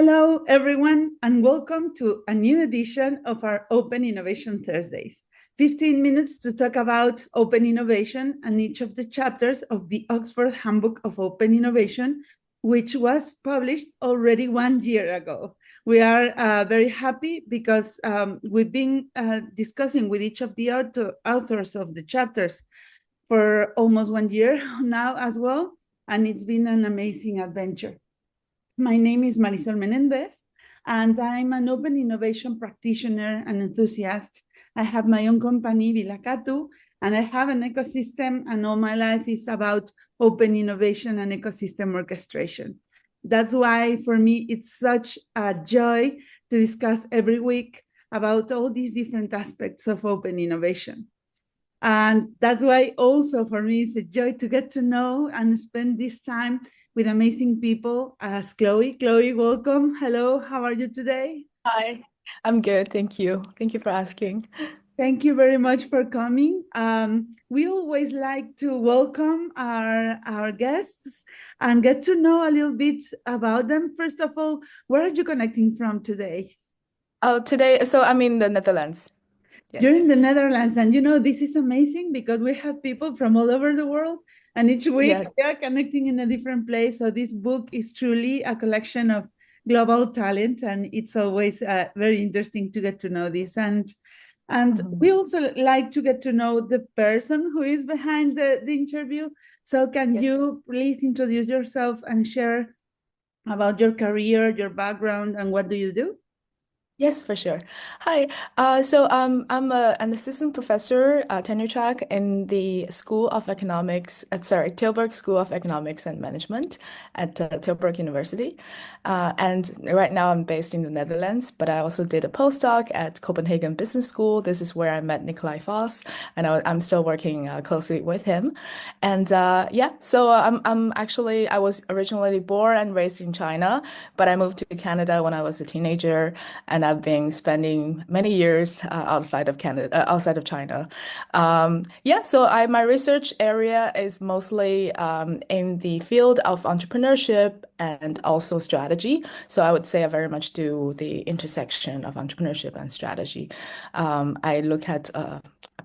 Hello, everyone, and welcome to a new edition of our Open Innovation Thursdays. 15 minutes to talk about open innovation and each of the chapters of the Oxford Handbook of Open Innovation, which was published already 1 year ago. We are very happy because we've been discussing with each of the authors of the chapters for almost 1 year now as well, and it's been an amazing adventure. My name is Marisol Menendez, and I'm an open innovation practitioner and enthusiast. I have my own company, Vilakatu, and I have an ecosystem, and all my life is about open innovation and ecosystem orchestration. That's why, for me, it's such a joy to discuss every week about all these different aspects of open innovation. And that's why also for me, it's a joy to get to know and spend this time with amazing people as Chloe. Chloe, welcome. Hello, how are you today? Hi, I'm good. Thank you. Thank you for asking. Thank you very much for coming. We always like to welcome our guests and get to know a little bit about them. First of all, where are you connecting from today? Oh, today, so I'm in the Netherlands. You're in Yes. the Netherlands, and this is amazing because we have people from all over the world, and each week Yes. they are connecting in a different place. So this book is truly a collection of global talent, and it's always very interesting to get to know this. And Mhm. we also like to get to know the person who is behind the interview. So can Yes. you please introduce yourself and share about your career, your background, and what do you do? Yes, for sure. Hi. I'm an assistant professor, tenure track in the School of Economics, Tilburg School of Economics and Management at Tilburg University. And right now I'm based in the Netherlands, but I also did a postdoc at Copenhagen Business School. This is where I met Nikolai Voss, and I'm still working closely with him. And I was originally born and raised in China, but I moved to Canada when I was a teenager, and I've been spending many years outside of Canada, outside of China. My research area is mostly in the field of entrepreneurship and also strategy. So I would say I very much do the intersection of entrepreneurship and strategy. I look at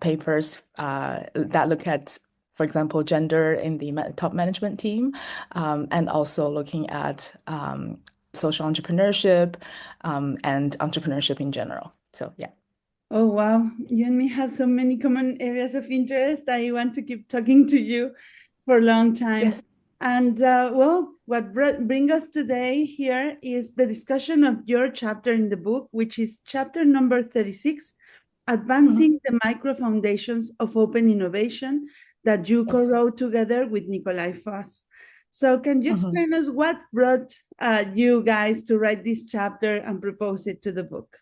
papers that look at, for example, gender in the top management team, and also looking at social entrepreneurship, and entrepreneurship in general. So yeah. Oh, wow. You and me have so many common areas of interest. I want to keep talking to you for a long time. Yes. And what bring us today here is the discussion of your chapter in the book, which is chapter number 36, Mhm. Advancing the Micro Foundations of Open Innovation, that you Yes. co-wrote together with Nikolai Foss. So can you Mhm. explain us what brought you guys to write this chapter and propose it to the book?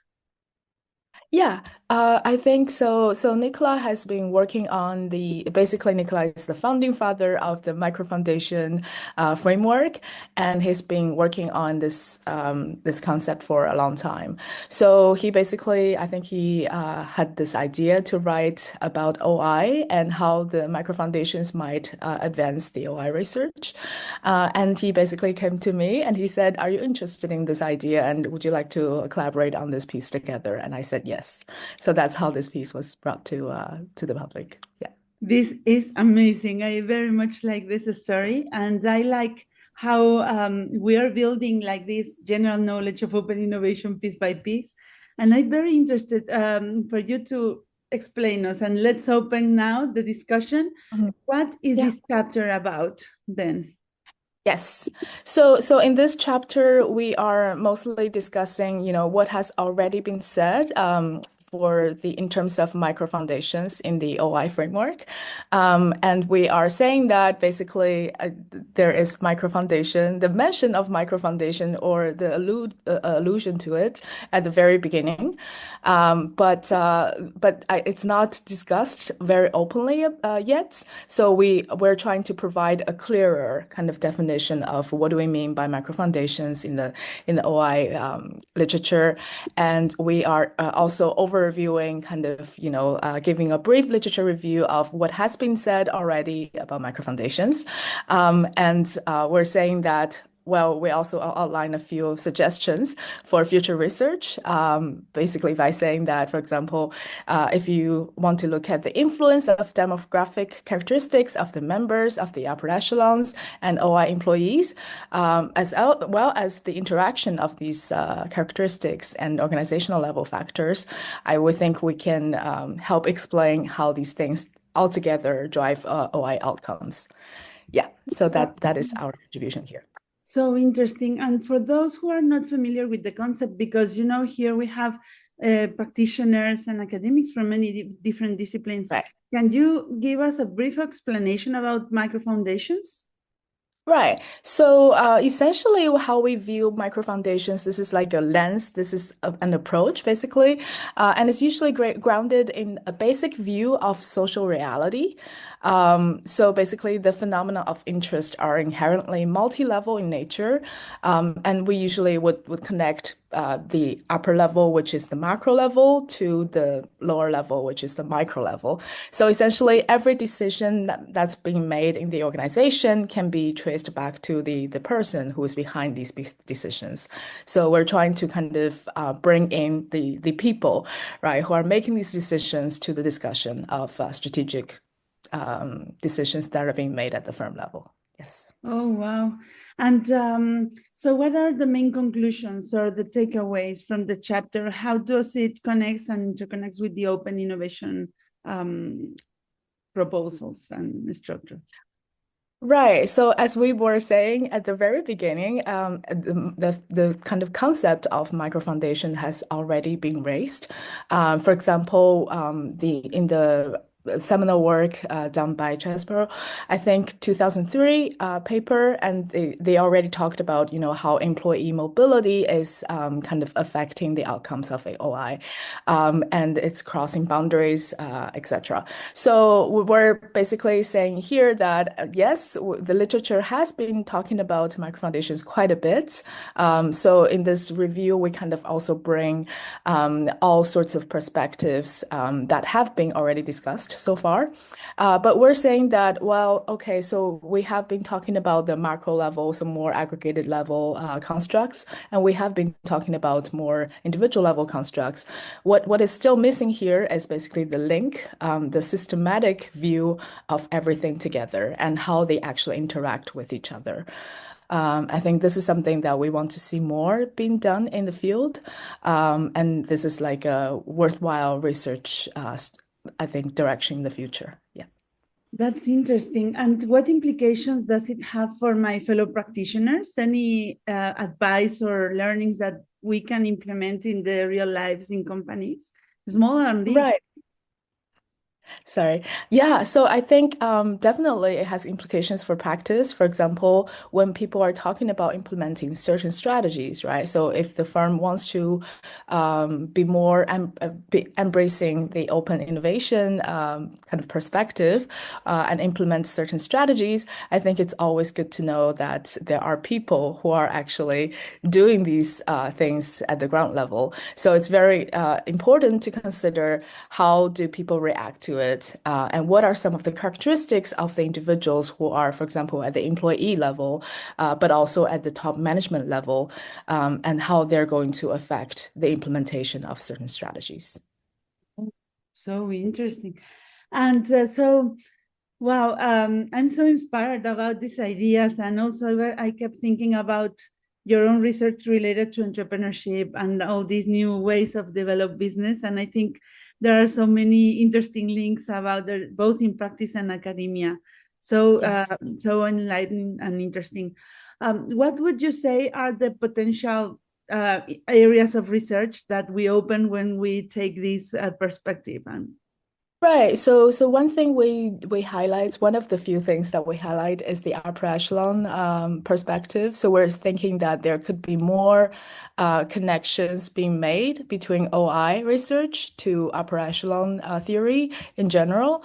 Yeah, I think so. So Nikola has been working on basically Nikola is the founding father of the Micro Foundation framework, and he's been working on this concept for a long time. So he basically, I think he had this idea to write about OI and how the micro foundations might advance the OI research. And he basically came to me and he said, "Are you interested in this idea? And would you like to collaborate on this piece together?" And I said yes. So that's how this piece was brought to the public. Yeah. This is amazing. I very much like this story, and I like how we are building like this general knowledge of open innovation piece by piece. And I'm very interested for you to explain us. And let's open now the discussion. Mhm. What is Yeah. this chapter about then? Yes. So in this chapter, we are mostly discussing, what has already been said, in terms of micro foundations in the OI framework. And we are saying that basically there is micro foundation, the mention of micro foundation or the allusion to it at the very beginning. But it's not discussed very openly yet. So we're trying to provide a clearer kind of definition of what do we mean by micro foundations in the OI literature, and we are also overviewing, kind of giving a brief literature review of what has been said already about micro foundations, and we're saying that well, we also outline a few suggestions for future research, basically by saying that, for example, if you want to look at the influence of demographic characteristics of the members of the upper echelons and OI employees, as well as the interaction of these characteristics and organizational level factors, I would think we can help explain how these things altogether drive OI outcomes. Yeah, so that is our contribution here. So interesting. And for those who are not familiar with the concept, because here we have practitioners and academics from many different disciplines. Right. Can you give us a brief explanation about microfoundations? Right. So essentially, how we view microfoundations, this is like a lens, this is an approach, basically. And it's usually grounded in a basic view of social reality. So basically, the phenomena of interest are inherently multi-level in nature. And we usually would connect the upper level, which is the macro level, to the lower level, which is the micro level. So essentially, every decision that's being made in the organization can be traced back to the person who is behind these decisions. So we're trying to kind of bring in the people, right, who are making these decisions to the discussion of strategic decisions that are being made at the firm level. Yes. Oh, wow. And so what are the main conclusions or the takeaways from the chapter? How does it connect and interconnects with the open innovation proposals and structure? Right. So as we were saying at the very beginning, the kind of concept of microfoundation has already been raised. For example, in the seminal work done by Chesbrough, I think 2003 paper, and they already talked about how employee mobility is kind of affecting the outcomes of AOI, and it's crossing boundaries, etc. So we're basically saying here that yes, the literature has been talking about microfoundations quite a bit. So in this review, we kind of also bring all sorts of perspectives that have been already discussed so far. But we're saying that, well, okay, so we have been talking about the macro level, some more aggregated level constructs, and we have been talking about more individual level constructs. What is still missing here is basically the link, the systematic view of everything together and how they actually interact with each other. I think this is something that we want to see more being done in the field. And this is like a worthwhile research, I think, direction in the future. Yeah. That's interesting. And what implications does it have for my fellow practitioners? Any advice or learnings that we can implement in the real lives in companies, small and big? Right. Sorry. Yeah, so I think definitely it has implications for practice. For example, when people are talking about implementing certain strategies, right? So if the firm wants to be more embracing the open innovation kind of perspective and implement certain strategies, I think it's always good to know that there are people who are actually doing these things at the ground level. So it's very important to consider how do people react to it, and what are some of the characteristics of the individuals who are, for example, at the employee level, but also at the top management level, and how they're going to affect the implementation of certain strategies. So interesting. And wow, I'm so inspired about these ideas. And also I kept thinking about your own research related to entrepreneurship and all these new ways of develop business. And I think there are so many interesting links about both in practice and academia. So, Yes. so enlightening and interesting. What would you say are the potential areas of research that we open when we take this perspective? Right. So one thing we highlight, one of the few things that we highlight is the upper echelon perspective. So we're thinking that there could be more connections being made between OI research to upper echelon theory in general.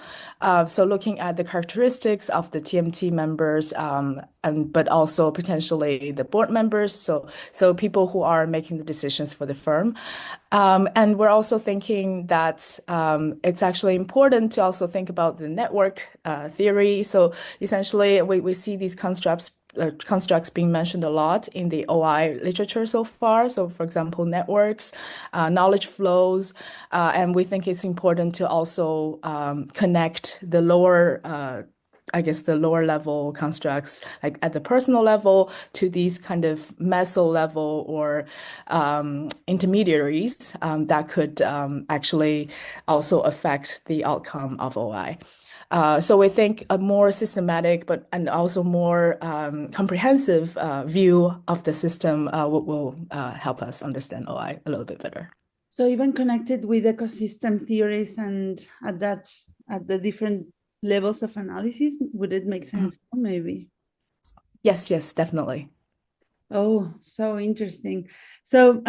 So looking at the characteristics of the TMT members, but also potentially the board members, so people who are making the decisions for the firm. And we're also thinking that it's actually important to also think about the network theory. So essentially, we see these constructs constructs being mentioned a lot in the OI literature so far. So, for example, networks, knowledge flows, and we think it's important to also connect the lower I guess the lower level constructs, like at the personal level, to these kind of meso level or intermediaries that could actually also affect the outcome of OI. So we think a more systematic and also more comprehensive view of the system will help us understand OI a little bit better. So even connected with ecosystem theories and at the different levels of analysis, would it make sense? Maybe. Yes, definitely. Oh, so interesting. So,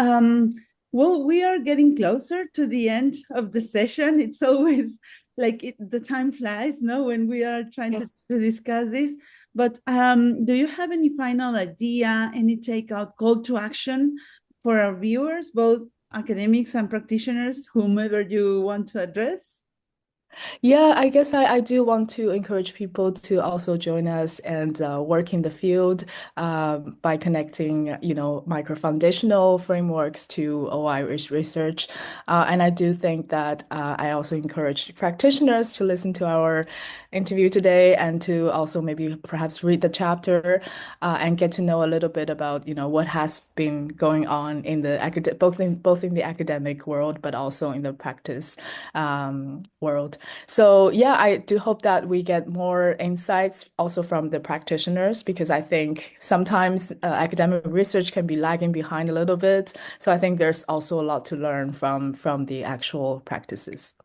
well, we are getting closer to the end of the session. It's always like the time flies, no, when we are trying to discuss this. But do you have any final idea, any takeout call to action for our viewers, both academics and practitioners, whomever you want to address? Yeah, I guess I do want to encourage people to also join us and work in the field by connecting, micro-foundational frameworks to OI research. And I do think that I also encourage practitioners to listen to our interview today and to also maybe perhaps read the chapter and get to know a little bit about, what has been going on in the both in the academic world, but also in the practice world. So yeah, I do hope that we get more insights also from the practitioners, because I think sometimes academic research can be lagging behind a little bit. So I think there's also a lot to learn from the actual practices.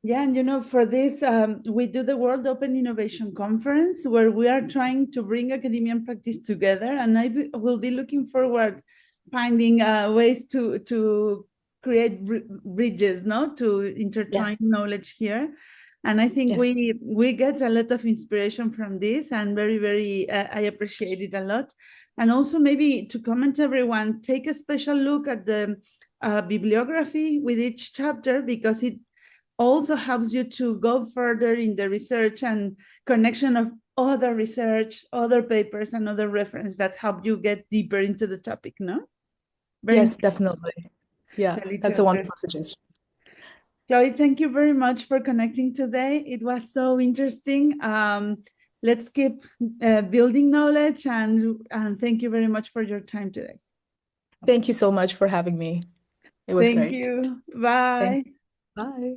Yeah, and for this, we do the World Open Innovation Conference, where we are trying to bring academia and practice together, and I will be looking forward finding ways to create bridges, no, to intertwine knowledge here. And I think we get a lot of inspiration from this, and very, I appreciate it a lot. And also maybe to comment everyone, take a special look at the bibliography with each chapter, because it also helps you to go further in the research and connection of other research, other papers, and other reference that help you get deeper into the topic, no? Yes, definitely. Yeah, that's a wonderful suggestion. Chloe, thank you very much for connecting today. It was so interesting. Let's keep building knowledge, and thank you very much for your time today. Thank you so much for having me. It was great. Thank you. Bye. Bye.